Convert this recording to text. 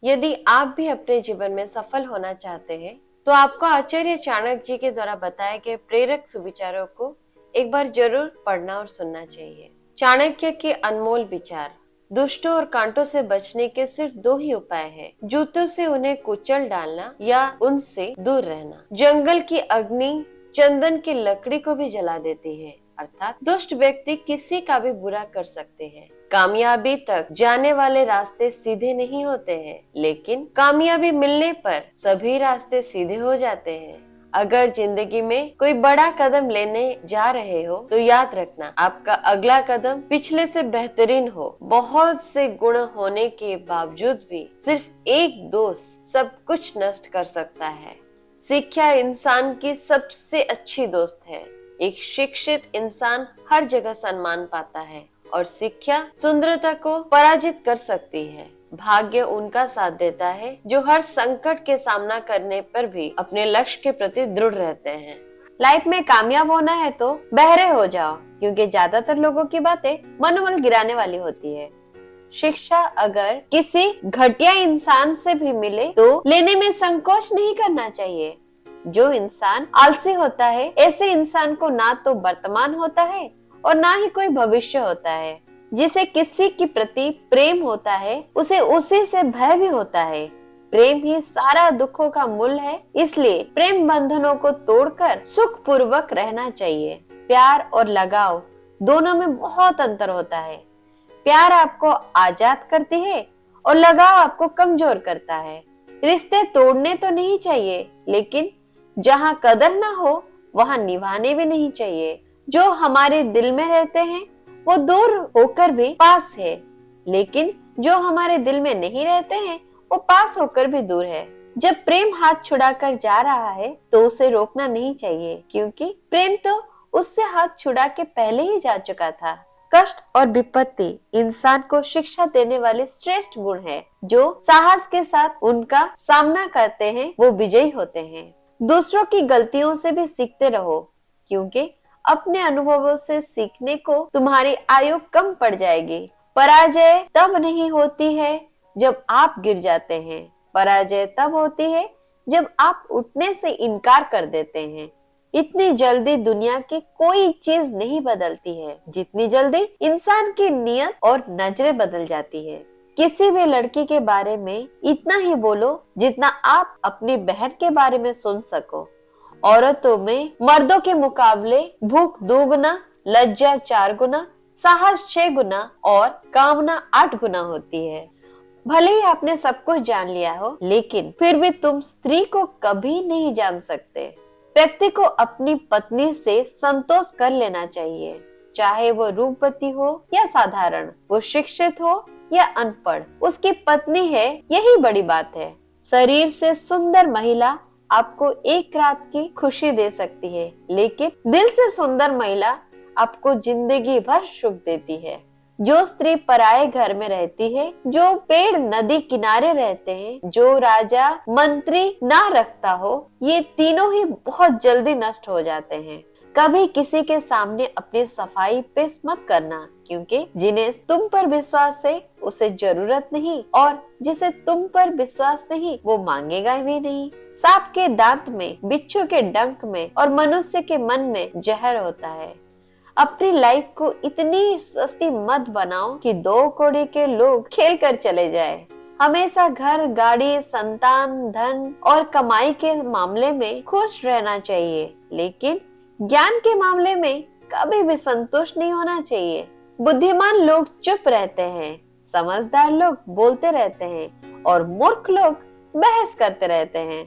यदि आप भी अपने जीवन में सफल होना चाहते हैं, तो आपको आचार्य चाणक्य जी के द्वारा बताए गए प्रेरक सुविचारों को एक बार जरूर पढ़ना और सुनना चाहिए। चाणक्य के अनमोल विचार। दुष्टों और कांटों से बचने के सिर्फ दो ही उपाय हैं। जूतों से उन्हें कुचल डालना या उनसे दूर रहना। जंगल की अग्नि चंदन की लकड़ी को भी जला देती है, अर्थात दुष्ट व्यक्ति किसी का भी बुरा कर सकते हैं। कामयाबी तक जाने वाले रास्ते सीधे नहीं होते हैं, लेकिन कामयाबी मिलने पर सभी रास्ते सीधे हो जाते हैं। अगर जिंदगी में कोई बड़ा कदम लेने जा रहे हो, तो याद रखना आपका अगला कदम पिछले से बेहतरीन हो। बहुत से गुण होने के बावजूद भी सिर्फ एक दोस्त सब कुछ नष्ट कर सकता है। शिक्षा इंसान की सबसे अच्छी दोस्त है। एक शिक्षित इंसान हर जगह सम्मान पाता है और शिक्षा सुंदरता को पराजित कर सकती है। भाग्य उनका साथ देता है जो हर संकट के सामना करने पर भी अपने लक्ष्य के प्रति दृढ़ रहते हैं। लाइफ में कामयाब होना है तो बहरे हो जाओ, क्योंकि ज्यादातर लोगों की बातें मनोबल गिराने वाली होती है। शिक्षा अगर किसी घटिया इंसान से भी मिले तो लेने में संकोच नहीं करना चाहिए। जो इंसान आलसी होता है, ऐसे इंसान को ना तो वर्तमान होता है और ना ही कोई भविष्य होता है। जिसे किसी के प्रति प्रेम होता है, उसे उसी से भय भी होता है। प्रेम ही सारा दुखों का मूल है, इसलिए प्रेम बंधनों को तोड़कर सुख पूर्वक रहना चाहिए। प्यार और लगाव दोनों में बहुत अंतर होता है। प्यार आपको आजाद करती है और लगाव आपको कमजोर करता है। रिश्ते तोड़ने तो नहीं चाहिए, लेकिन जहाँ कदर ना हो वहाँ निभाने भी नहीं चाहिए। जो हमारे दिल में रहते हैं वो दूर होकर भी पास है, लेकिन जो हमारे दिल में नहीं रहते हैं वो पास होकर भी दूर है। जब प्रेम हाथ छुड़ाकर जा रहा है तो उसे रोकना नहीं चाहिए, क्योंकि प्रेम तो उससे हाथ छुड़ा के पहले ही जा चुका था। कष्ट और विपत्ति इंसान को शिक्षा देने वाले श्रेष्ठ गुण है। जो साहस के साथ उनका सामना करते हैं वो विजयी होते हैं। दूसरों की गलतियों से भी सीखते रहो, क्योंकि अपने अनुभवों से सीखने को तुम्हारी आयु कम पड़ जाएगी। पराजय तब नहीं होती है जब आप गिर जाते हैं। पराजय तब होती है जब आप उठने से इनकार कर देते हैं। इतनी जल्दी दुनिया की कोई चीज नहीं बदलती है जितनी जल्दी इंसान की नियत और नजरें बदल जाती है। किसी भी लड़की के बारे में इतना ही बोलो जितना आप अपनी बहन के बारे में सुन सको। औरतों में मर्दों के मुकाबले भूख 2 गुना, लज्जा 4 गुना, साहस 6 गुना और कामना 8 गुना होती है। भले ही आपने सब कुछ जान लिया हो, लेकिन फिर भी तुम स्त्री को कभी नहीं जान सकते। व्यक्ति को अपनी पत्नी से संतोष कर लेना चाहिए, चाहे वो रूपवती हो या साधारण, वो शिक्षित हो या अनपढ़, उसकी पत्नी है, यही बड़ी बात है। शरीर से सुंदर महिला आपको एक रात की खुशी दे सकती है, लेकिन दिल से सुंदर महिला आपको जिंदगी भर सुख देती है। जो स्त्री पराये घर में रहती है, जो पेड़ नदी किनारे रहते हैं, जो राजा मंत्री ना रखता हो, ये तीनों ही बहुत जल्दी नष्ट हो जाते हैं। कभी किसी के सामने अपनी सफाई पेश मत करना, क्योंकि जिन्हें तुम पर विश्वास है उसे जरूरत नहीं, और जिसे तुम पर विश्वास नहीं वो मांगेगा भी नहीं। सांप के दांत में, बिच्छू के डंक में और मनुष्य के मन में जहर होता है। अपनी लाइफ को इतनी सस्ती मत बनाओ कि 2 कौड़ी के लोग खेल कर चले जाए। हमेशा घर, गाड़ी, संतान, धन और कमाई के मामले में खुश रहना चाहिए, लेकिन ज्ञान के मामले में कभी भी संतुष्ट नहीं होना चाहिए। बुद्धिमान लोग चुप रहते हैं, समझदार लोग बोलते रहते हैं और मूर्ख लोग बहस करते रहते हैं।